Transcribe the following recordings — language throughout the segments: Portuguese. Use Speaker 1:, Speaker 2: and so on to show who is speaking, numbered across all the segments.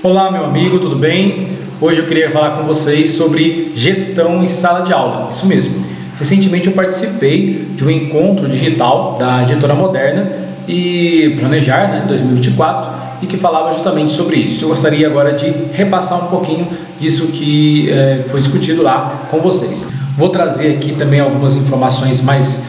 Speaker 1: Olá, meu amigo, tudo bem? Hoje eu queria falar com vocês sobre gestão em sala de aula. Isso mesmo. Recentemente eu participei de um encontro digital da Editora Moderna e Planejar, 2024, e que falava justamente sobre isso. Eu gostaria agora de repassar um pouquinho disso que foi discutido lá com vocês. Vou trazer aqui também algumas informações mais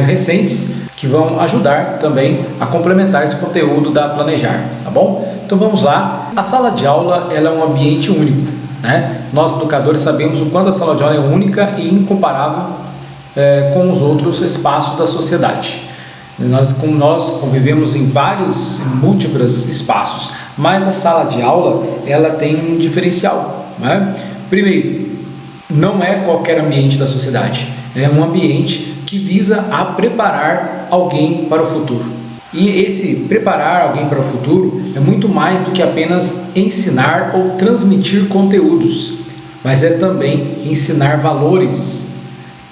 Speaker 1: recentes que vão ajudar também a complementar esse conteúdo da Planejar, tá bom? Então vamos lá. A sala de aula ela é um ambiente único, né? Nós educadores sabemos o quanto a sala de aula é única e incomparável com os outros espaços da sociedade. Nós convivemos em múltiplos espaços, mas a sala de aula ela tem um diferencial, né? Primeiro, não é qualquer ambiente da sociedade, é um ambiente que visa a preparar alguém para o futuro. E esse preparar alguém para o futuro é muito mais do que apenas ensinar ou transmitir conteúdos, mas é também ensinar valores.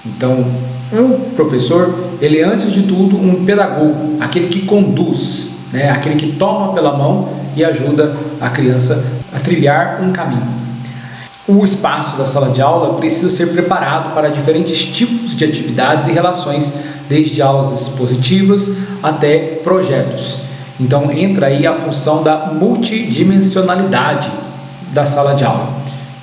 Speaker 1: Então, um professor, ele é antes de tudo um pedagogo, aquele que conduz, aquele que toma pela mão e ajuda a criança a trilhar um caminho. O espaço da sala de aula precisa ser preparado para diferentes tipos de atividades e relações, desde aulas expositivas até projetos. Então entra aí a função da multidimensionalidade da sala de aula.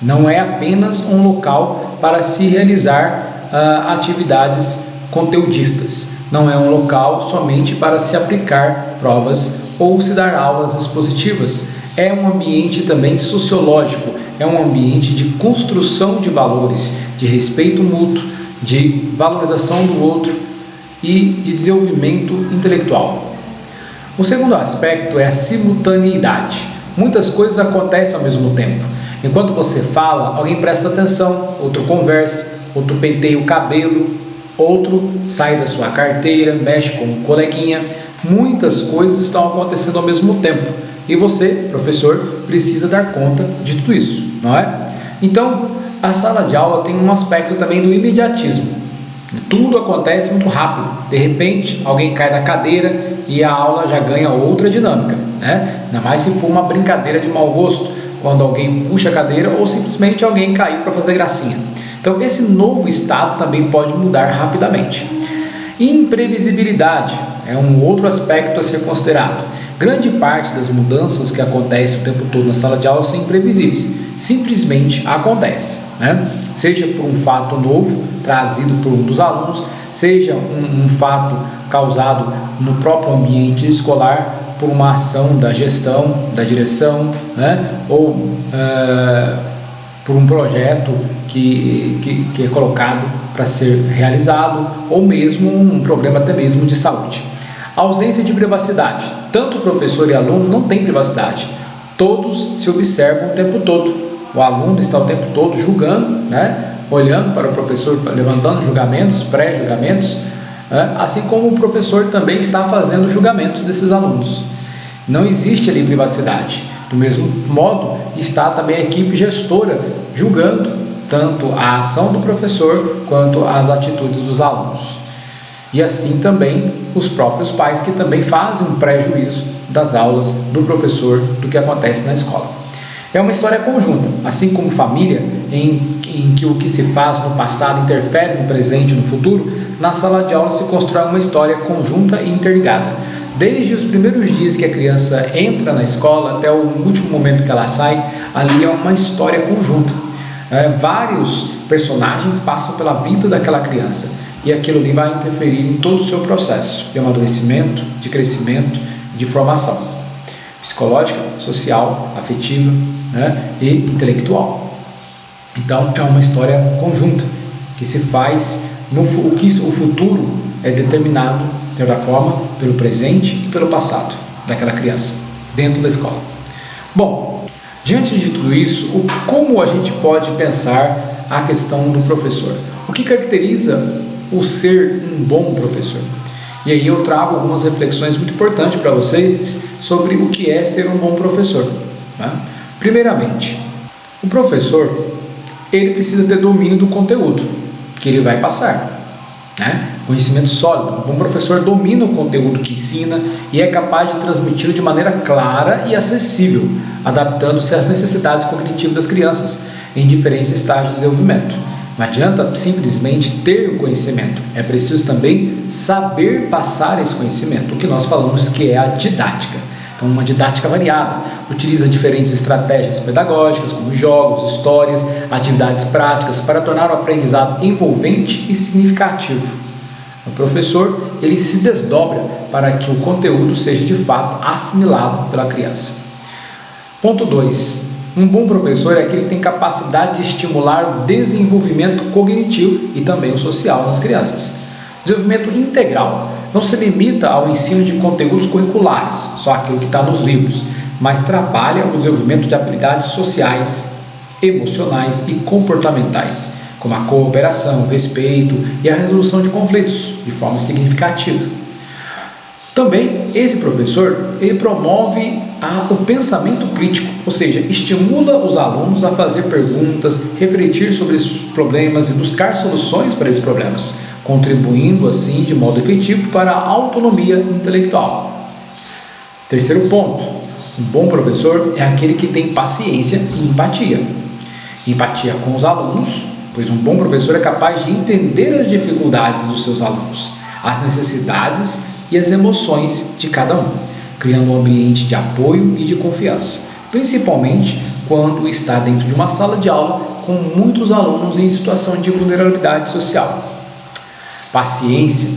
Speaker 1: Não é apenas um local para se realizar atividades conteudistas. Não é um local somente para se aplicar provas ou se dar aulas expositivas. É um ambiente também sociológico, é um ambiente de construção de valores, de respeito mútuo, de valorização do outro e de desenvolvimento intelectual. O segundo aspecto é a simultaneidade. Muitas coisas acontecem ao mesmo tempo. Enquanto você fala, alguém presta atenção, outro conversa, outro penteia o cabelo, outro sai da sua carteira, mexe com um coleguinha. Muitas coisas estão acontecendo ao mesmo tempo. E você, professor, precisa dar conta de tudo isso, não é? Então, a sala de aula tem um aspecto também do imediatismo. Tudo acontece muito rápido. De repente, alguém cai da cadeira e a aula já ganha outra dinâmica, né? Ainda mais se for uma brincadeira de mau gosto, quando alguém puxa a cadeira ou simplesmente alguém caiu para fazer gracinha. Então, esse novo estado também pode mudar rapidamente. Imprevisibilidade é um outro aspecto a ser considerado. Grande parte das mudanças que acontecem o tempo todo na sala de aula são imprevisíveis, simplesmente acontece, né? Seja por um fato novo trazido por um dos alunos, seja um fato causado no próprio ambiente escolar por uma ação da gestão, da direção, né? Ou por um projeto que é colocado para ser realizado, ou mesmo um problema até mesmo de saúde. A ausência de privacidade. Tanto o professor e aluno não têm privacidade. Todos se observam o tempo todo. O aluno está o tempo todo julgando, olhando para o professor, levantando julgamentos, pré-julgamentos, assim como o professor também está fazendo julgamentos desses alunos. Não existe ali privacidade. Do mesmo modo, está também a equipe gestora julgando tanto a ação do professor quanto as atitudes dos alunos. E assim também os próprios pais, que também fazem um pré-juízo das aulas do professor, do que acontece na escola. É uma história conjunta, assim como família, em que o que se faz no passado interfere no presente e no futuro. Na sala de aula se constrói uma história conjunta e interligada. Desde os primeiros dias que a criança entra na escola até o último momento que ela sai, ali é uma história conjunta. Vários personagens passam pela vida daquela criança e aquilo ali vai interferir em todo o seu processo de amadurecimento, de crescimento, de formação psicológica, social, afetiva, e intelectual. Então é uma história conjunta que se faz o futuro é determinado, de certa forma, pelo presente e pelo passado daquela criança dentro da escola. Bom, diante de tudo isso, como a gente pode pensar a questão do professor? O que caracteriza o ser um bom professor? E aí eu trago algumas reflexões muito importantes para vocês sobre o que é ser um bom professor, Primeiramente, o professor ele precisa ter domínio do conteúdo que ele vai passar, Conhecimento sólido. Um bom professor domina o conteúdo que ensina e é capaz de transmiti-lo de maneira clara e acessível, adaptando-se às necessidades cognitivas das crianças em diferentes estágios de desenvolvimento. Não adianta simplesmente ter o conhecimento, é preciso também saber passar esse conhecimento, o que nós falamos que é a didática. Então, uma didática variada, utiliza diferentes estratégias pedagógicas, como jogos, histórias, atividades práticas, para tornar o aprendizado envolvente e significativo. O professor, ele se desdobra para que o conteúdo seja de fato assimilado pela criança. Ponto 2. Um bom professor é aquele que tem capacidade de estimular o desenvolvimento cognitivo e também o social nas crianças. Desenvolvimento integral não se limita ao ensino de conteúdos curriculares, só aquilo que está nos livros, mas trabalha o desenvolvimento de habilidades sociais, emocionais e comportamentais, como a cooperação, o respeito e a resolução de conflitos, de forma significativa. Também, esse professor, ele promove o pensamento crítico, ou seja, estimula os alunos a fazer perguntas, refletir sobre esses problemas e buscar soluções para esses problemas, contribuindo assim de modo efetivo para a autonomia intelectual. Terceiro ponto, um bom professor é aquele que tem paciência e empatia. Empatia com os alunos, pois um bom professor é capaz de entender as dificuldades dos seus alunos, as necessidades e as emoções de cada um, criando um ambiente de apoio e de confiança, principalmente quando está dentro de uma sala de aula com muitos alunos em situação de vulnerabilidade social. Paciência,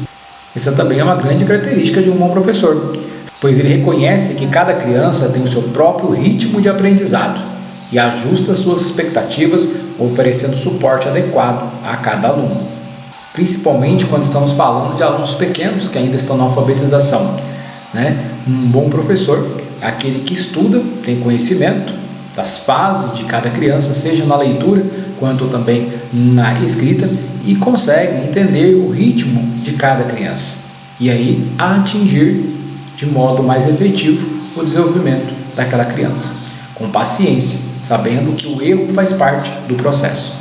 Speaker 1: essa também é uma grande característica de um bom professor, pois ele reconhece que cada criança tem o seu próprio ritmo de aprendizado e ajusta suas expectativas, oferecendo suporte adequado a cada aluno, principalmente quando estamos falando de alunos pequenos que ainda estão na alfabetização, Um bom professor é aquele que estuda, tem conhecimento das fases de cada criança, seja na leitura quanto também na escrita, e consegue entender o ritmo de cada criança e aí atingir de modo mais efetivo o desenvolvimento daquela criança, com paciência, sabendo que o erro faz parte do processo.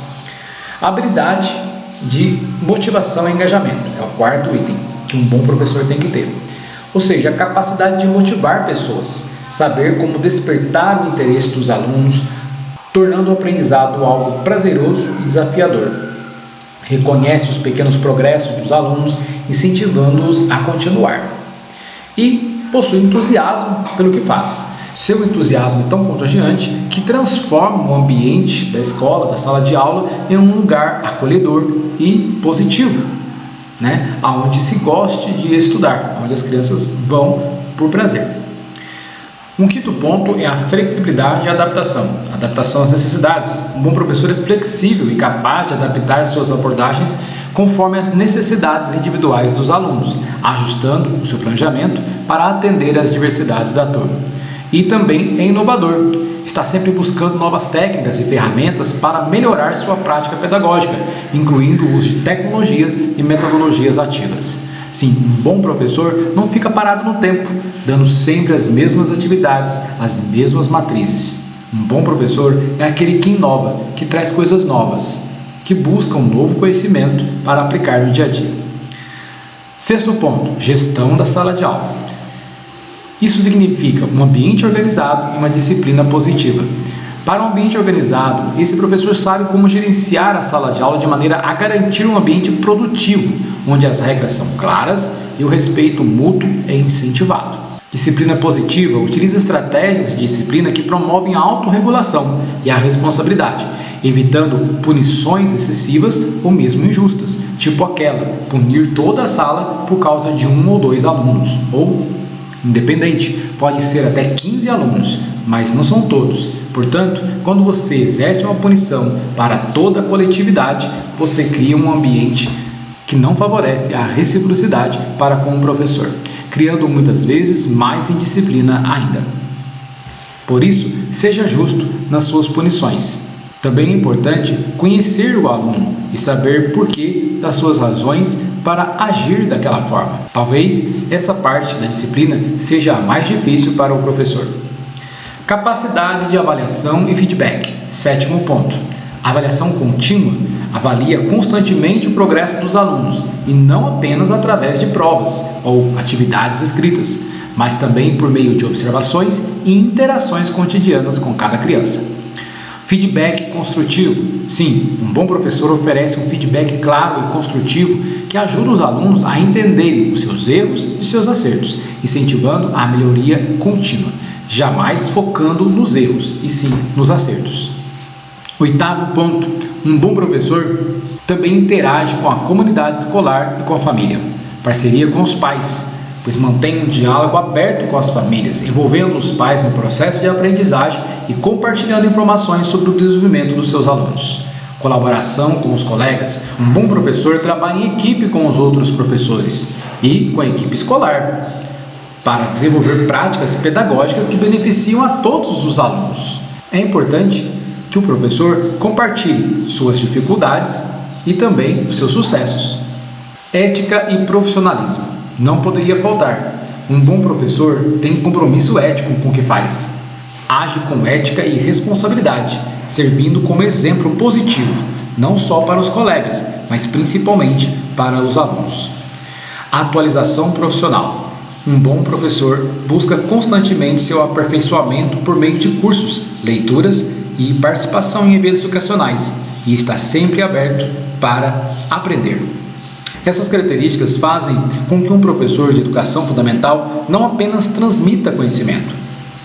Speaker 1: A habilidade de motivação e engajamento é o quarto item que um bom professor tem que ter, ou seja, a capacidade de motivar pessoas, saber como despertar o interesse dos alunos, tornando o aprendizado algo prazeroso e desafiador. Reconhece os pequenos progressos dos alunos, incentivando-os a continuar. E possui entusiasmo pelo que faz. Seu entusiasmo é tão contagiante que transforma o ambiente da escola, da sala de aula, em um lugar acolhedor e positivo, onde se goste de estudar, onde as crianças vão por prazer. Um quinto ponto é a flexibilidade e adaptação às necessidades. Um bom professor é flexível e capaz de adaptar suas abordagens conforme as necessidades individuais dos alunos, ajustando o seu planejamento para atender às diversidades da turma. E também é inovador, está sempre buscando novas técnicas e ferramentas para melhorar sua prática pedagógica, incluindo o uso de tecnologias e metodologias ativas. Sim, um bom professor não fica parado no tempo, dando sempre as mesmas atividades, as mesmas matrizes. Um bom professor é aquele que inova, que traz coisas novas, que busca um novo conhecimento para aplicar no dia a dia. Sexto ponto, gestão da sala de aula. Isso significa um ambiente organizado e uma disciplina positiva. Para um ambiente organizado, esse professor sabe como gerenciar a sala de aula de maneira a garantir um ambiente produtivo, onde as regras são claras e o respeito mútuo é incentivado. Disciplina positiva utiliza estratégias de disciplina que promovem a autorregulação e a responsabilidade, evitando punições excessivas ou mesmo injustas, tipo aquela, punir toda a sala por causa de 1 ou 2 alunos, ou independente, pode ser até 15 alunos, mas não são todos. Portanto, quando você exerce uma punição para toda a coletividade, você cria um ambiente que não favorece a reciprocidade para com o professor, criando muitas vezes mais indisciplina ainda. Por isso, seja justo nas suas punições. Também é importante conhecer o aluno e saber porquê das suas razões para agir daquela forma. Talvez essa parte da disciplina seja a mais difícil para o professor. Capacidade de avaliação e feedback. Sétimo ponto. A avaliação contínua avalia constantemente o progresso dos alunos e não apenas através de provas ou atividades escritas, mas também por meio de observações e interações cotidianas com cada criança. Feedback construtivo. Sim, um bom professor oferece um feedback claro e construtivo que ajuda os alunos a entenderem os seus erros e seus acertos, incentivando a melhoria contínua, jamais focando nos erros e sim nos acertos. 8º ponto, um bom professor também interage com a comunidade escolar e com a família. Parceria com os pais, pois mantém um diálogo aberto com as famílias, envolvendo os pais no processo de aprendizagem e compartilhando informações sobre o desenvolvimento dos seus alunos. Colaboração com os colegas. Um bom professor trabalha em equipe com os outros professores e com a equipe escolar para desenvolver práticas pedagógicas que beneficiam a todos os alunos. É importante que o professor compartilhe suas dificuldades e também os seus sucessos. Ética e profissionalismo. Não poderia faltar. Um bom professor tem compromisso ético com o que faz. Age com ética e responsabilidade, servindo como exemplo positivo, não só para os colegas, mas principalmente para os alunos. Atualização profissional. Um bom professor busca constantemente seu aperfeiçoamento por meio de cursos, leituras e participação em eventos educacionais, e está sempre aberto para aprender. Essas características fazem com que um professor de educação fundamental não apenas transmita conhecimento,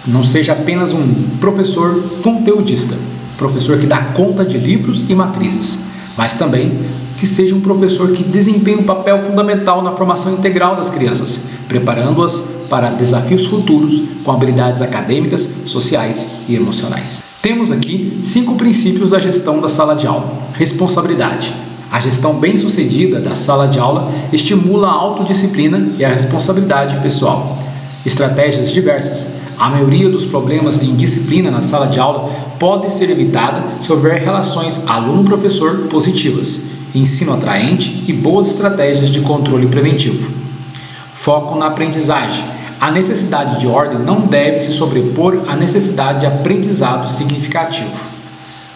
Speaker 1: não seja apenas um professor conteudista, professor que dá conta de livros e matrizes, mas também que seja um professor que desempenhe um papel fundamental na formação integral das crianças, preparando-as para desafios futuros com habilidades acadêmicas, sociais e emocionais. Temos aqui 5 princípios da gestão da sala de aula. Responsabilidade. A gestão bem-sucedida da sala de aula estimula a autodisciplina e a responsabilidade pessoal. Estratégias diversas. A maioria dos problemas de indisciplina na sala de aula pode ser evitada se houver relações aluno-professor positivas, ensino atraente e boas estratégias de controle preventivo. Foco na aprendizagem. A necessidade de ordem não deve se sobrepor à necessidade de aprendizado significativo.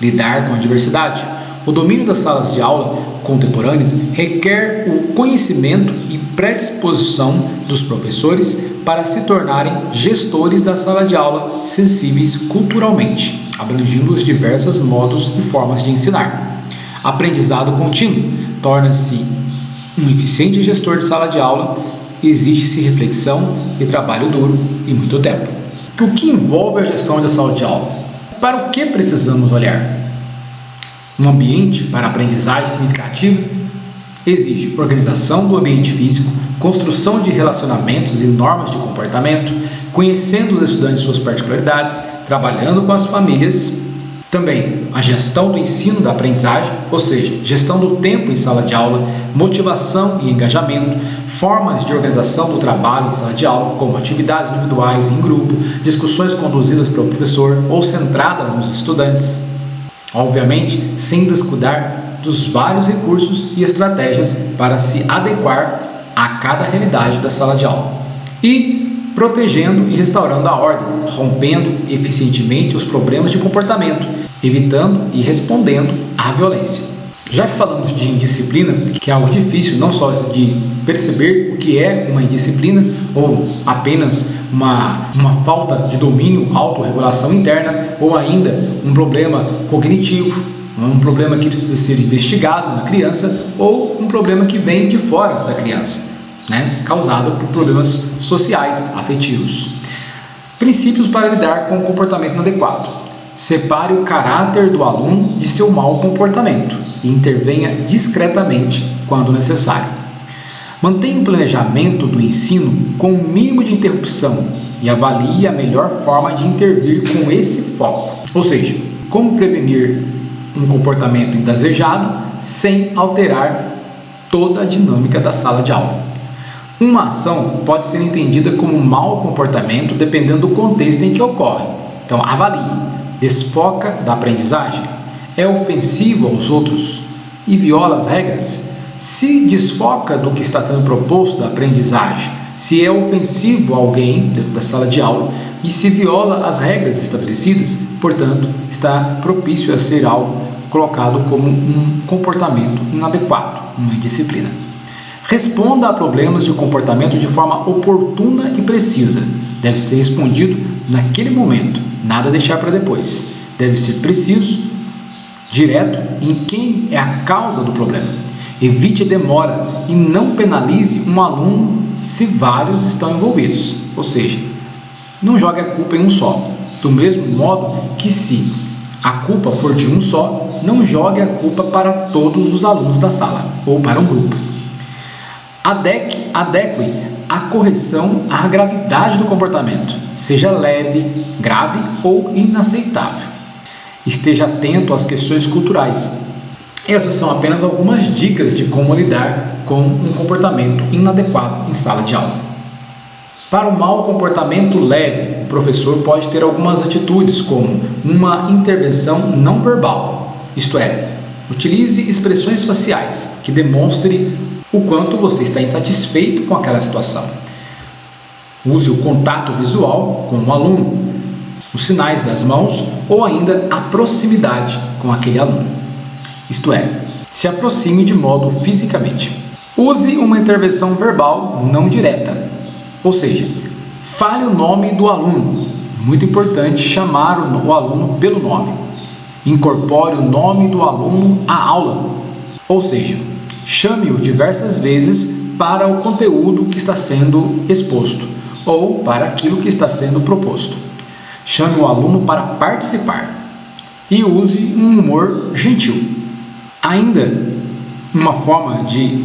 Speaker 1: Lidar com a diversidade. O domínio das salas de aula contemporâneas requer o conhecimento e predisposição dos professores para se tornarem gestores da sala de aula sensíveis culturalmente, abrangindo os diversos modos e formas de ensinar. Aprendizado contínuo. Torna-se um eficiente gestor de sala de aula. Exige-se reflexão e trabalho duro e muito tempo. O que envolve a gestão da sala de aula? Para o que precisamos olhar? Um ambiente para aprendizagem significativa exige organização do ambiente físico, construção de relacionamentos e normas de comportamento, conhecendo os estudantes e suas particularidades, trabalhando com as famílias. Também a gestão do ensino da aprendizagem, ou seja, gestão do tempo em sala de aula, motivação e engajamento, formas de organização do trabalho em sala de aula, como atividades individuais em grupo, discussões conduzidas pelo professor ou centrada nos estudantes. Obviamente, sem descuidar dos vários recursos e estratégias para se adequar a cada realidade da sala de aula. E protegendo e restaurando a ordem, rompendo eficientemente os problemas de comportamento, evitando e respondendo à violência. Já que falamos de indisciplina, que é algo difícil não só de perceber o que é uma indisciplina ou apenas uma falta de domínio, autorregulação interna, ou ainda um problema cognitivo, um problema que precisa ser investigado na criança, ou um problema que vem de fora da criança, causado por problemas sociais, afetivos. Princípios para lidar com o comportamento inadequado. Separe o caráter do aluno de seu mau comportamento e intervenha discretamente quando necessário. Mantenha o planejamento do ensino com o mínimo de interrupção e avalie a melhor forma de intervir com esse foco. Ou seja, como prevenir um comportamento indesejado sem alterar toda a dinâmica da sala de aula. Uma ação pode ser entendida como um mau comportamento dependendo do contexto em que ocorre. Então, avalie. Desfoca da aprendizagem? É ofensivo aos outros e viola as regras? Se desfoca do que está sendo proposto da aprendizagem, se é ofensivo a alguém dentro da sala de aula e se viola as regras estabelecidas, portanto, está propício a ser algo colocado como um comportamento inadequado, uma indisciplina. Responda a problemas de comportamento de forma oportuna e precisa. Deve ser respondido naquele momento, nada deixar para depois. Deve ser preciso, direto em quem é a causa do problema. Evite demora e não penalize um aluno se vários estão envolvidos. Ou seja, não jogue a culpa em um só. Do mesmo modo que se a culpa for de um só, não jogue a culpa para todos os alunos da sala ou para um grupo. Adeque a correção à gravidade do comportamento, seja leve, grave ou inaceitável. Esteja atento às questões culturais. Essas são apenas algumas dicas de como lidar com um comportamento inadequado em sala de aula. Para o mau comportamento leve, o professor pode ter algumas atitudes, como uma intervenção não verbal, isto é, utilize expressões faciais que demonstrem o quanto você está insatisfeito com aquela situação. Use o contato visual com o aluno, os sinais das mãos ou ainda a proximidade com aquele aluno. Isto é, se aproxime de modo fisicamente. Use uma intervenção verbal não direta, ou seja, fale o nome do aluno. Muito importante chamar o aluno pelo nome. Incorpore o nome do aluno à aula, ou seja, chame-o diversas vezes para o conteúdo que está sendo exposto ou para aquilo que está sendo proposto. Chame o aluno para participar e use um humor gentil. Ainda, uma forma de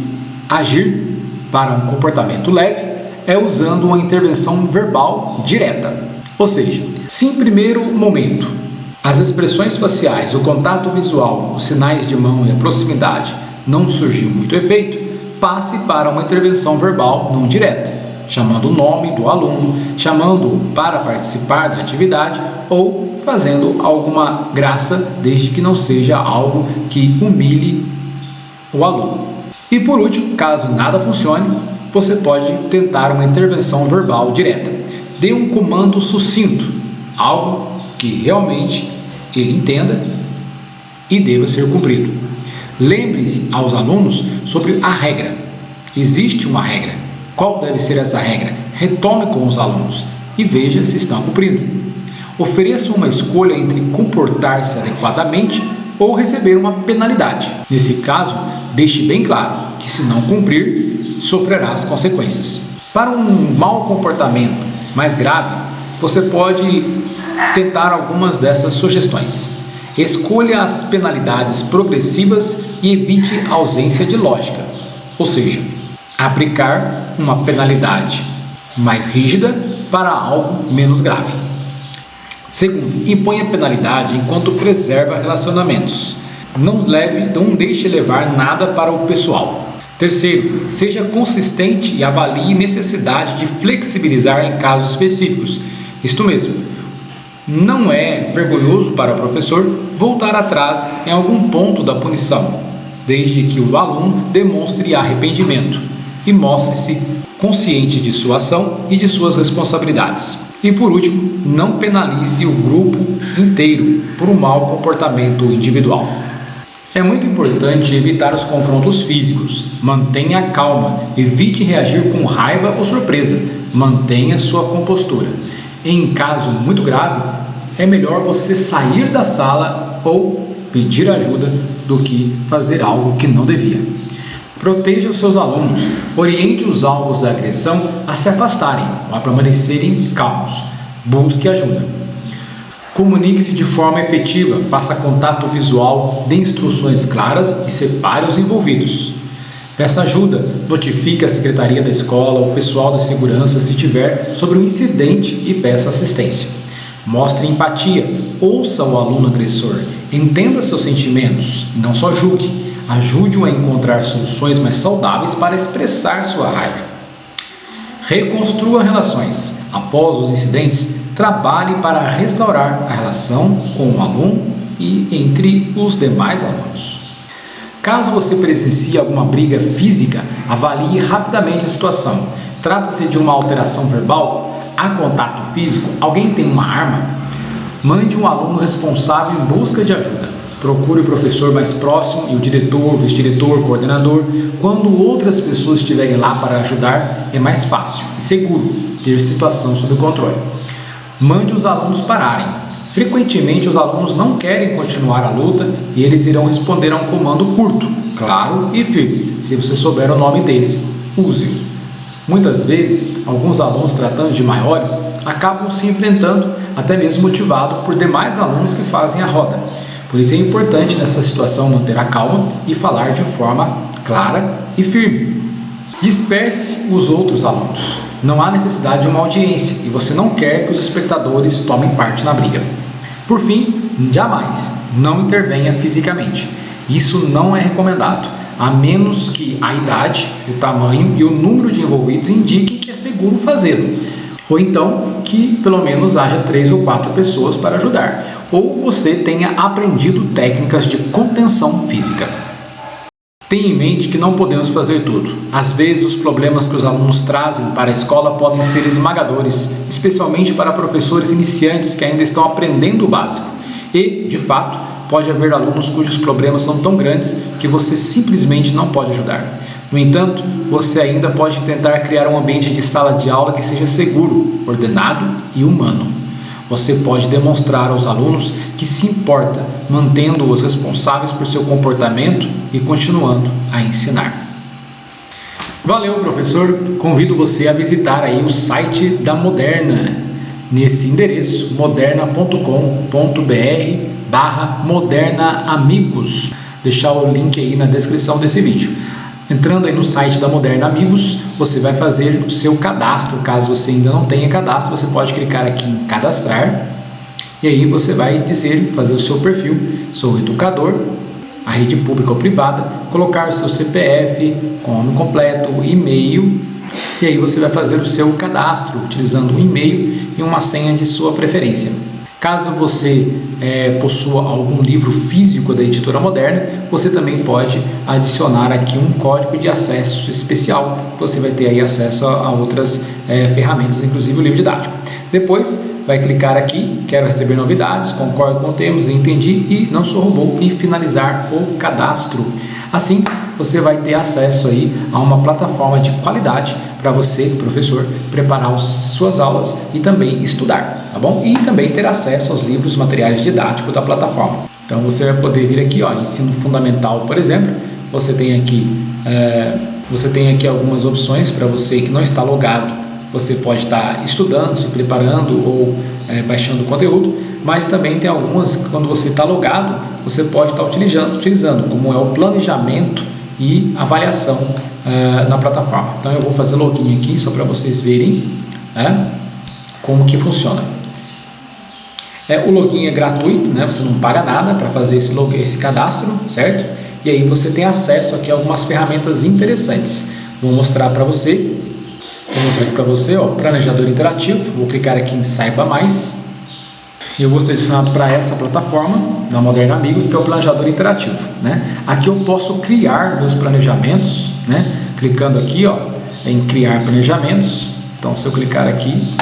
Speaker 1: agir para um comportamento leve é usando uma intervenção verbal direta. Ou seja, se em primeiro momento as expressões faciais, o contato visual, os sinais de mão e a proximidade não surgiu muito efeito, passe para uma intervenção verbal não direta, chamando o nome do aluno, chamando-o para participar da atividade ou fazendo alguma graça, desde que não seja algo que humilhe o aluno. E por último, caso nada funcione, você pode tentar uma intervenção verbal direta. Dê um comando sucinto, algo que realmente ele entenda e deva ser cumprido. Lembre aos alunos sobre a regra. Existe uma regra. Qual deve ser essa regra? Retome com os alunos e veja se estão cumprindo. Ofereça uma escolha entre comportar-se adequadamente ou receber uma penalidade. Nesse caso, deixe bem claro que se não cumprir, sofrerá as consequências. Para um mau comportamento mais grave, você pode tentar algumas dessas sugestões. Escolha as penalidades progressivas e evite a ausência de lógica, ou seja, aplicar uma penalidade mais rígida para algo menos grave. Segundo, imponha penalidade enquanto preserva relacionamentos. Não deixe levar nada para o pessoal. Terceiro, seja consistente e avalie necessidade de flexibilizar em casos específicos. Isto mesmo, não é vergonhoso para o professor voltar atrás em algum ponto da punição, desde que o aluno demonstre arrependimento e mostre-se consciente de sua ação e de suas responsabilidades. E por último, não penalize o grupo inteiro por um mau comportamento individual. É muito importante evitar os confrontos físicos. Mantenha a calma, evite reagir com raiva ou surpresa. Mantenha sua compostura. Em caso muito grave, é melhor você sair da sala ou pedir ajuda do que fazer algo que não devia. Proteja os seus alunos, oriente os alvos da agressão a se afastarem ou a permanecerem calmos. Busque ajuda. Comunique-se de forma efetiva, faça contato visual, dê instruções claras e separe os envolvidos. Peça ajuda, notifique a secretaria da escola ou o pessoal da segurança se tiver sobre um incidente e peça assistência. Mostre empatia, ouça o aluno agressor, entenda seus sentimentos e não só julgue. Ajude-o a encontrar soluções mais saudáveis para expressar sua raiva. Reconstrua relações. Após os incidentes, trabalhe para restaurar a relação com o aluno e entre os demais alunos. Caso você presencie alguma briga física, avalie rapidamente a situação. Trata-se de uma alteração verbal? Há contato físico? Alguém tem uma arma? Mande um aluno responsável em busca de ajuda. Procure o professor mais próximo e o diretor, vice-diretor, coordenador. Quando outras pessoas estiverem lá para ajudar, é mais fácil e seguro ter situação sob controle. Mande os alunos pararem. Frequentemente os alunos não querem continuar a luta e eles irão responder a um comando curto, claro e firme. Se você souber o nome deles, use-o. Muitas vezes, alguns alunos tratando de maiores acabam se enfrentando, até mesmo motivado por demais alunos que fazem a roda. Por isso é importante nessa situação manter a calma e falar de forma clara e firme. Disperse os outros alunos. Não há necessidade de uma audiência e você não quer que os espectadores tomem parte na briga. Por fim, jamais não intervenha fisicamente. Isso não é recomendado, a menos que a idade, o tamanho e o número de envolvidos indiquem que é seguro fazê-lo. Ou então que pelo menos haja 3 ou 4 pessoas para ajudar, ou você tenha aprendido técnicas de contenção física. Tenha em mente que não podemos fazer tudo. Às vezes os problemas que os alunos trazem para a escola podem ser esmagadores, especialmente para professores iniciantes que ainda estão aprendendo o básico. E, de fato, pode haver alunos cujos problemas são tão grandes que você simplesmente não pode ajudar. No entanto, você ainda pode tentar criar um ambiente de sala de aula que seja seguro, ordenado e humano. Você pode demonstrar aos alunos que se importa, mantendo-os responsáveis por seu comportamento e continuando a ensinar. Valeu, professor! Convido você a visitar aí o site da Moderna, nesse endereço moderna.com.br/modernaamigos. Deixar o link aí na descrição desse vídeo. Entrando aí no site da Moderna Amigos, você vai fazer o seu cadastro. Caso você ainda não tenha cadastro, você pode clicar aqui em cadastrar e aí você vai fazer o seu perfil. Sou educador, a rede pública ou privada, colocar o seu CPF, com nome completo, e-mail, e aí você vai fazer o seu cadastro utilizando um e-mail e uma senha de sua preferência. Caso você possua algum livro físico da Editora Moderna, você também pode adicionar aqui um código de acesso especial. Você vai ter aí acesso a outras ferramentas, inclusive o livro didático. Depois vai clicar aqui, quero receber novidades, concordo com termos, entendi e não sou robô, e finalizar o cadastro. Assim, você vai ter acesso aí a uma plataforma de qualidade para você, professor, preparar suas aulas e também estudar, tá bom? E também ter acesso aos livros, materiais didáticos da plataforma. Então você vai poder vir aqui, ó, ensino fundamental, por exemplo. Você tem aqui algumas opções para você que não está logado. Você pode estar estudando, se preparando ou baixando o conteúdo, mas também tem algumas que quando você está logado, você pode estar utilizando, como é o planejamento e avaliação na plataforma. Então eu vou fazer login aqui só para vocês verem como que funciona. O login é gratuito, né? Você não paga nada para fazer esse cadastro, certo? E aí você tem acesso aqui a algumas ferramentas interessantes. Vou mostrar para você. Vou mostrar aqui para você, ó, planejador interativo. Vou clicar aqui em Saiba Mais. E eu vou ser adicionado para essa plataforma da Moderna Amigos, que é o planejador interativo, né? Aqui eu posso criar meus planejamentos, né? Clicando aqui, ó, em criar planejamentos. Então, se eu clicar aqui,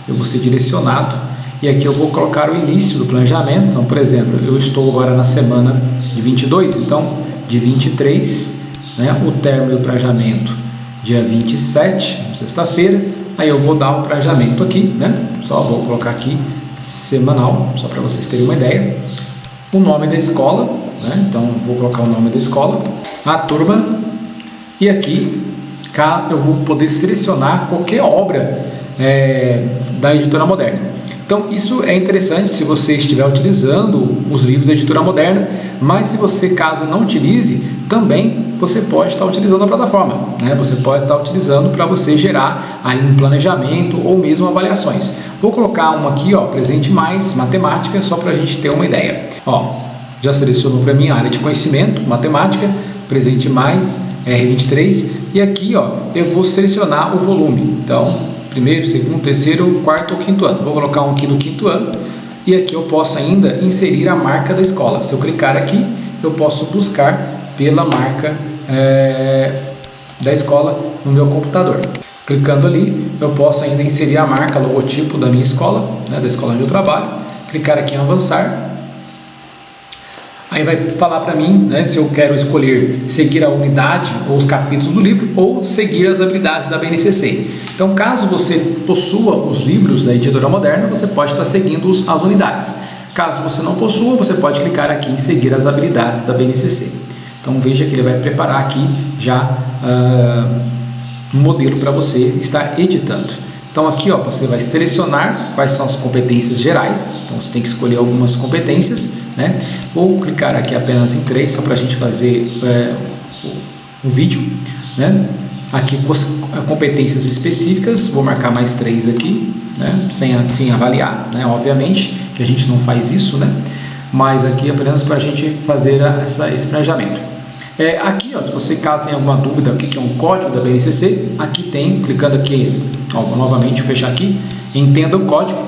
Speaker 1: eu vou ser direcionado e aqui eu vou colocar o início do planejamento. Então, por exemplo, eu estou agora na semana de 22, então de 23, né? O término do planejamento dia 27, sexta-feira. Aí eu vou dar um planejamento aqui, né? Só vou colocar aqui semanal, só para vocês terem uma ideia. O nome da escola, né? Então vou colocar o nome da escola, a turma, e aqui eu vou poder selecionar qualquer obra da Editora Moderna. Então isso é interessante se você estiver utilizando os livros da Editora Moderna, mas se você caso não utilize, também você pode estar utilizando a plataforma, né? Você pode estar utilizando para você gerar aí um planejamento ou mesmo avaliações. Vou colocar uma aqui, ó, presente mais, matemática, só para a gente ter uma ideia. Ó, já selecionou para mim a área de conhecimento, matemática, presente mais, R23, e aqui, ó, eu vou selecionar o volume. Então, primeiro, segundo, terceiro, quarto ou quinto ano. Vou colocar um aqui do quinto ano e aqui eu posso ainda inserir a marca da escola. Se eu clicar aqui, eu posso buscar pela marca da escola no meu computador. Clicando ali, eu posso ainda inserir a marca, logotipo da minha escola, né, da escola onde eu trabalho. Clicar aqui em avançar. Aí vai falar para mim, né, se eu quero escolher seguir a unidade ou os capítulos do livro ou seguir as habilidades da BNCC. Então, caso você possua os livros da Editora Moderna, você pode estar seguindo as unidades. Caso você não possua, você pode clicar aqui em seguir as habilidades da BNCC. Então, veja que ele vai preparar aqui já um modelo para você estar editando. Então aqui ó, você vai selecionar quais são as competências gerais, então você tem que escolher algumas competências, né? Vou clicar aqui apenas em 3, só para a gente fazer um vídeo, né? Aqui competências específicas, vou marcar mais 3 aqui, né? sem avaliar, né? Obviamente que a gente não faz isso, né? Mas aqui apenas para a gente fazer esse planejamento. Aqui, ó, se você caso tem alguma dúvida, o que é um código da BNCC, aqui tem, clicando aqui, ó, novamente, vou fechar aqui, entenda o código,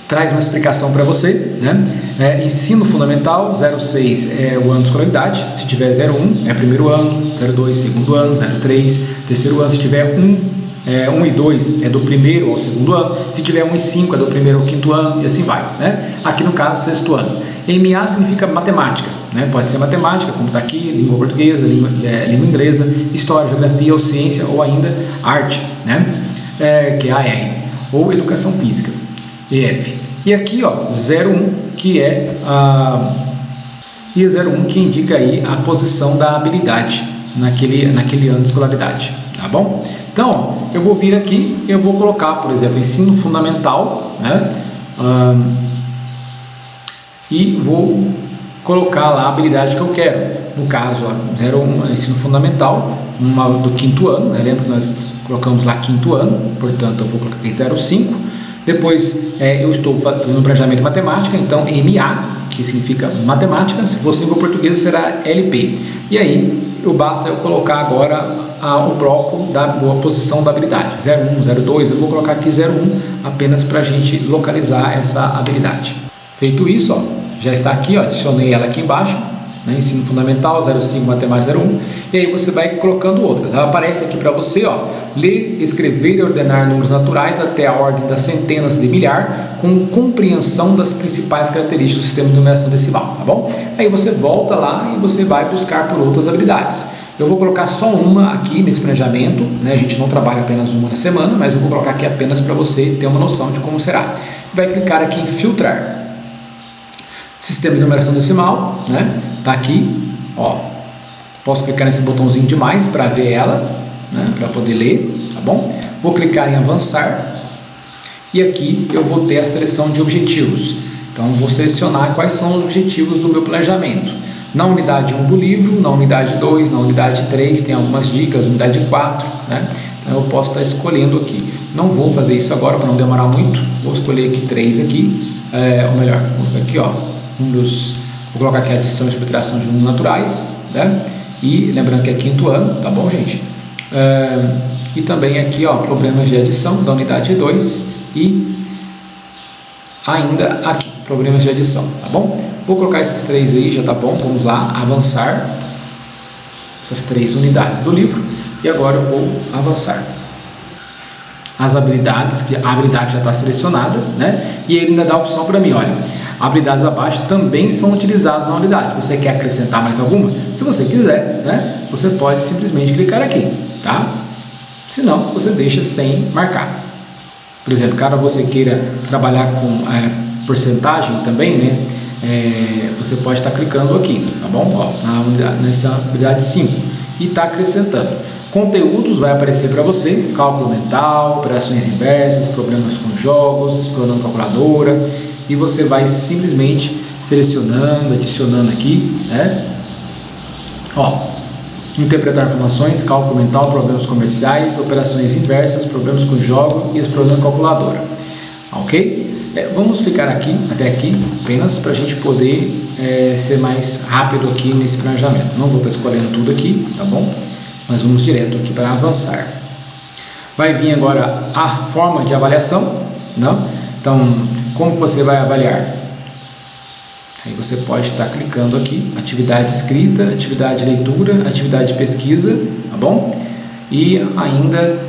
Speaker 1: traz uma explicação para você, né? Ensino fundamental, 06 é o ano de escolaridade, se tiver 01 é primeiro ano, 02 segundo ano, 03 terceiro ano, se tiver 1 e 2 é do primeiro ao segundo ano, se tiver 1 e 5 é do primeiro ao quinto ano, e assim vai, né? Aqui no caso, sexto ano. MA significa matemática, né? Pode ser matemática, como está aqui, língua portuguesa, língua inglesa, história, geografia ou ciência, ou ainda arte, né? Que é a R, ou educação física, EF. E aqui, ó, 01, que é e 01 que indica aí a posição da habilidade naquele ano de escolaridade, tá bom? Então, ó, eu vou vir aqui, eu vou colocar, por exemplo, ensino fundamental, né? E vou colocar lá a habilidade que eu quero. No caso, ó, 01 ensino fundamental, uma do quinto ano, né? Lembra que nós colocamos lá quinto ano, portanto eu vou colocar aqui 05. Depois eu estou fazendo um planejamento de matemática, então MA, que significa matemática, se fosse língua portuguesa será LP. E aí basta eu colocar agora o bloco da posição da habilidade, 01, 02, eu vou colocar aqui 01 apenas para a gente localizar essa habilidade. Feito isso, ó, já está aqui, ó, adicionei ela aqui embaixo, né, ensino fundamental, 05, matemática 01, e aí você vai colocando outras. Ela aparece aqui para você, ó, ler, escrever e ordenar números naturais até a ordem das centenas de milhar, com compreensão das principais características do sistema de numeração decimal, tá bom? Aí você volta lá e você vai buscar por outras habilidades. Eu vou colocar só uma aqui nesse planejamento, né? A gente não trabalha apenas uma na semana, mas eu vou colocar aqui apenas para você ter uma noção de como será. Vai clicar aqui em filtrar. Sistema de numeração decimal, né? Tá aqui, ó. Posso clicar nesse botãozinho de mais para ver ela, né? Para poder ler, tá bom? Vou clicar em avançar e aqui eu vou ter a seleção de objetivos. Então vou selecionar quais são os objetivos do meu planejamento. Na unidade 1 do livro, na unidade 2, na unidade 3 tem algumas dicas, na unidade 4, né? Então eu posso estar escolhendo aqui. Não vou fazer isso agora para não demorar muito. Vou escolher aqui 3 aqui, ou melhor, vou colocar aqui, ó, vou colocar aqui adição e subtração de números naturais, né? E lembrando que é quinto ano, tá bom, gente? E também aqui, ó, problemas de adição da unidade 2 e ainda aqui, problemas de adição, tá bom? Vou colocar esses 3 aí, já tá bom, vamos lá, avançar essas 3 unidades do livro e agora eu vou avançar as habilidades, que a habilidade já está selecionada, né? E ele ainda dá a opção para mim, olha, habilidades abaixo também são utilizadas na unidade. Você quer acrescentar mais alguma? Se você quiser, né? Você pode simplesmente clicar aqui, tá? Se não, você deixa sem marcar. Por exemplo, caso você queira trabalhar com porcentagem também, né? Você pode estar clicando aqui, tá bom? Ó, nessa habilidade 5 e está acrescentando. Conteúdos vai aparecer para você, cálculo mental, operações inversas, problemas com jogos, explorando calculadora, e você vai simplesmente selecionando, adicionando aqui, né? Ó, interpretar informações, cálculo mental, problemas comerciais, operações inversas, problemas com jogos e explorando calculadora, ok? Vamos ficar aqui, até aqui, apenas para a gente poder ser mais rápido aqui nesse planejamento. Não vou estar escolhendo tudo aqui, tá bom? Mas vamos direto aqui para avançar. Vai vir agora a forma de avaliação, não? Então, como você vai avaliar? Aí você pode estar clicando aqui, atividade escrita, atividade de leitura, atividade de pesquisa, tá bom? E ainda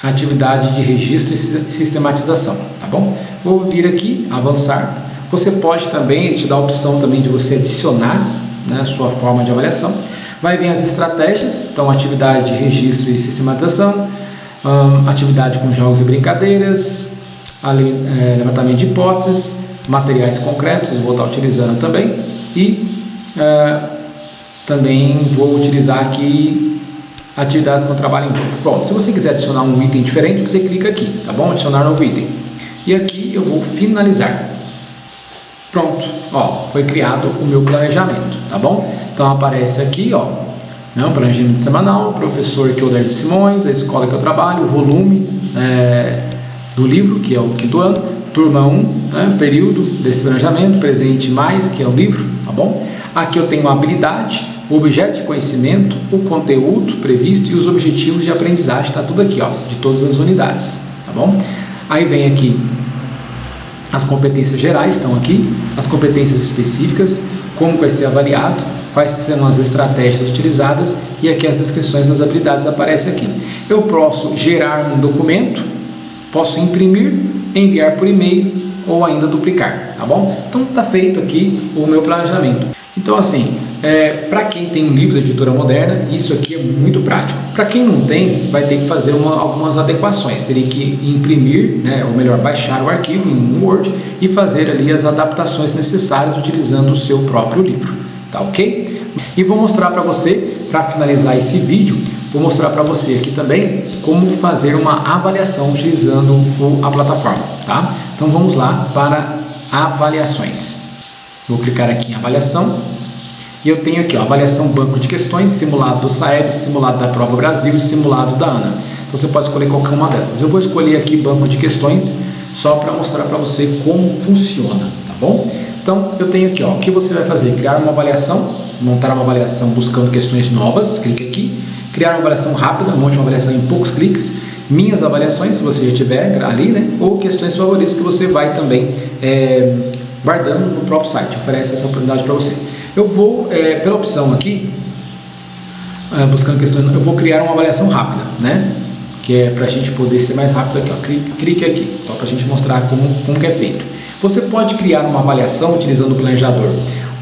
Speaker 1: atividade de registro e sistematização, tá bom? Vou vir aqui, avançar. Você pode também, ele te dá a opção também de você adicionar, né, a sua forma de avaliação. Vai vir as estratégias, então atividade de registro e sistematização, atividade com jogos e brincadeiras, levantamento de hipóteses, materiais concretos, vou estar utilizando também, e também vou utilizar aqui atividades com trabalho em grupo. Bom, se você quiser adicionar um item diferente, você clica aqui, tá bom? Adicionar novo item. E aqui eu vou finalizar. Pronto, ó, foi criado o meu planejamento, tá bom? Então aparece aqui, ó, né, o planejamento semanal, professor Kelder de Simões, a escola que eu trabalho, o volume do livro, que é o 5º ano, turma 1, né, período desse planejamento, presente mais, que é o livro, tá bom? Aqui eu tenho a habilidade, o objeto de conhecimento, o conteúdo previsto e os objetivos de aprendizagem, está tudo aqui, ó, de todas as unidades, tá bom? Aí vem aqui as competências gerais, estão aqui, as competências específicas, como vai ser avaliado, quais são as estratégias utilizadas e aqui as descrições das habilidades aparecem aqui. Eu posso gerar um documento, posso imprimir, enviar por e-mail ou ainda duplicar, tá bom? Então está feito aqui o meu planejamento. Então assim, para quem tem um livro da Editora Moderna, isso aqui é muito prático. Para quem não tem, vai ter que fazer algumas adequações, teria que imprimir, né, ou melhor, baixar o arquivo em Word e fazer ali as adaptações necessárias utilizando o seu próprio livro, tá ok? E vou mostrar para você, para finalizar esse vídeo, vou mostrar para você aqui também como fazer uma avaliação utilizando a plataforma, tá? Então vamos lá para avaliações. Vou clicar aqui em avaliação e eu tenho aqui, ó, avaliação banco de questões, simulado do SAEB, simulado da Prova Brasil e simulados da ANA. Então você pode escolher qualquer uma dessas. Eu vou escolher aqui banco de questões só para mostrar para você como funciona, tá bom? Então eu tenho aqui, ó, o que você vai fazer? Criar uma avaliação, montar uma avaliação buscando questões novas, clique aqui, criar uma avaliação rápida, monte uma avaliação em poucos cliques, minhas avaliações, se você já tiver ali, né, ou questões favoritas que você vai também guardando no próprio site, oferece essa oportunidade para você. Eu vou, pela opção aqui, buscando questões, eu vou criar uma avaliação rápida, né? Que é para a gente poder ser mais rápido aqui, ó. Clique aqui, para a gente mostrar como que é feito. Você pode criar uma avaliação utilizando o planejador,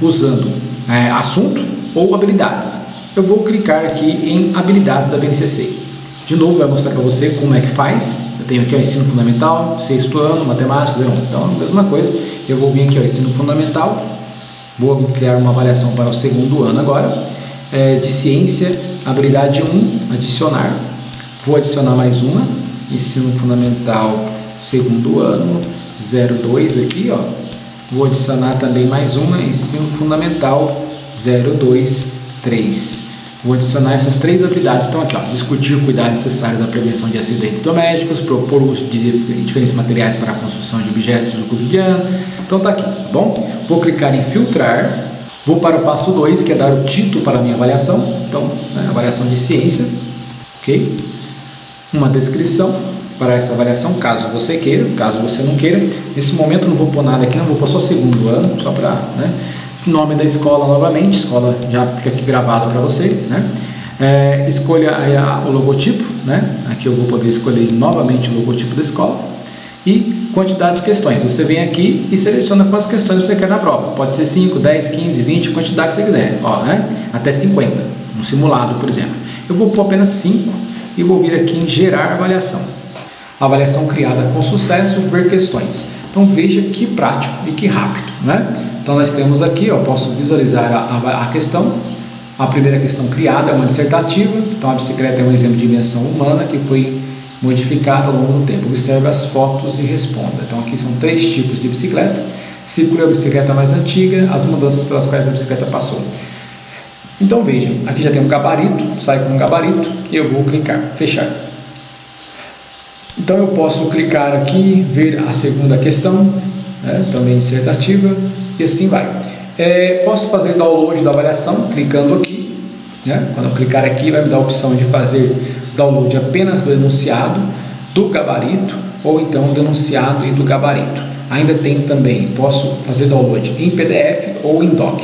Speaker 1: usando assunto ou habilidades. Eu vou clicar aqui em habilidades da BNCC. De novo, vai mostrar para você como é que faz. Eu tenho aqui o ensino fundamental, 6º ano, matemática, 01. Então, a mesma coisa. Eu vou vir aqui, ó, ensino fundamental. Vou criar uma avaliação para o 2º ano agora. De ciência, habilidade 1, adicionar. Vou adicionar mais uma. Ensino fundamental, 2º ano, 02 aqui, ó. Vou adicionar também mais uma. Ensino fundamental, 023. Vou adicionar essas 3 habilidades. Então aqui, ó, discutir cuidados necessários à prevenção de acidentes domésticos, propor o uso de diferentes materiais para a construção de objetos no cotidiano. Então tá aqui, tá bom? Vou clicar em filtrar. Vou para o passo 2, que é dar o título para a minha avaliação. Então, né, avaliação de ciência, ok? Uma descrição para essa avaliação, caso você queira, caso você não queira. Nesse momento não vou pôr nada aqui, não vou pôr só 2º ano, só para, né? Nome da escola novamente, escola já fica aqui gravada para você, né? Escolha o logotipo, né? Aqui eu vou poder escolher novamente o logotipo da escola e quantidade de questões. Você vem aqui e seleciona quantas questões você quer na prova. Pode ser 5, 10, 15, 20, quantidade que você quiser, ó, né? Até 50, no simulado, por exemplo. Eu vou pôr apenas 5 e vou vir aqui em gerar avaliação. Avaliação criada com sucesso, ver questões. Então veja que prático e que rápido, né? Então nós temos aqui, ó, posso visualizar a questão. A primeira questão criada é uma dissertativa. Então a bicicleta é um exemplo de invenção humana que foi modificada ao longo do tempo. Observe as fotos e responda. Então aqui são 3 tipos de bicicleta. Circule a bicicleta mais antiga, as mudanças pelas quais a bicicleta passou. Então veja, aqui já tem um gabarito, sai com um gabarito e eu vou clicar, fechar. Então eu posso clicar aqui, ver a segunda questão, né, também dissertativa, e assim vai. Posso fazer download da avaliação, clicando aqui, né? Quando eu clicar aqui vai me dar a opção de fazer download apenas do enunciado, do gabarito, ou então do enunciado e do gabarito. Ainda tem também, posso fazer download em PDF ou em doc.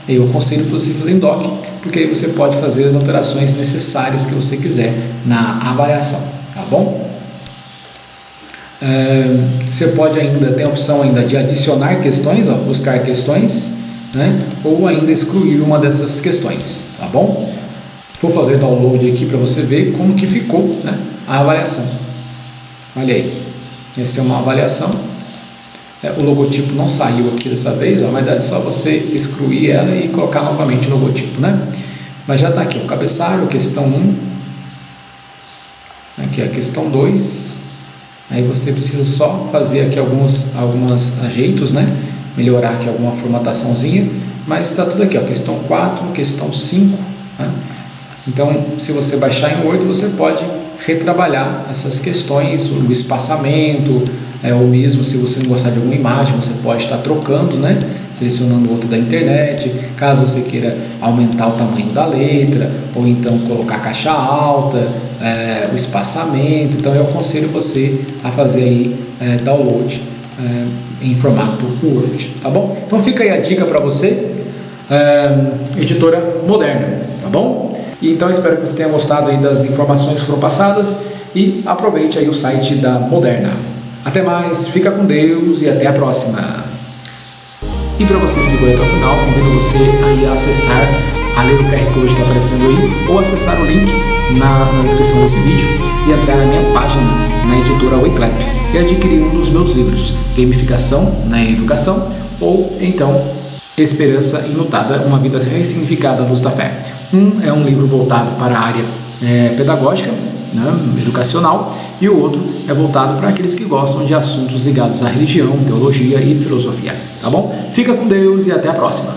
Speaker 1: Eu aconselho você fazer em doc, porque aí você pode fazer as alterações necessárias que você quiser na avaliação, tá bom? Você pode ainda, tem a opção ainda de adicionar questões, ó, buscar questões, né? Ou ainda excluir uma dessas questões, tá bom? Vou fazer o download aqui para você ver como que ficou, né, a avaliação. Olha aí, essa é uma avaliação. O logotipo não saiu aqui dessa vez, ó, mas é só você excluir ela e colocar novamente o logotipo, né? Mas já está aqui o cabeçalho, questão 1, aqui a questão 2. Aí você precisa só fazer aqui alguns ajeitos, né? Melhorar aqui alguma formataçãozinha, mas está tudo aqui, ó, questão 4, questão 5, né? Então, se você baixar em Word, você pode retrabalhar essas questões, o espaçamento, ou mesmo se você não gostar de alguma imagem, você pode estar trocando, né? Selecionando outra da internet, caso você queira aumentar o tamanho da letra, ou então colocar caixa alta, o espaçamento. Então eu aconselho você a fazer aí download em formato Word, tá bom? Então fica aí a dica para você, editora Moderna, tá bom? E então espero que você tenha gostado aí das informações que foram passadas e aproveite aí o site da Moderna. Até mais, fica com Deus e até a próxima. E para você que ficou aí até o final, convido você aí a acessar, a ler o QR Code que está aparecendo aí, ou acessar o link na descrição desse vídeo e entrar na minha página na editora Wayclap e adquirir um dos meus livros, Gamificação na Educação, ou então Esperança Enlutada, uma vida ressignificada à luz da fé. É um livro voltado para a área pedagógica, né, educacional, e o outro é voltado para aqueles que gostam de assuntos ligados à religião, teologia e filosofia, tá bom? Fica com Deus e até a próxima!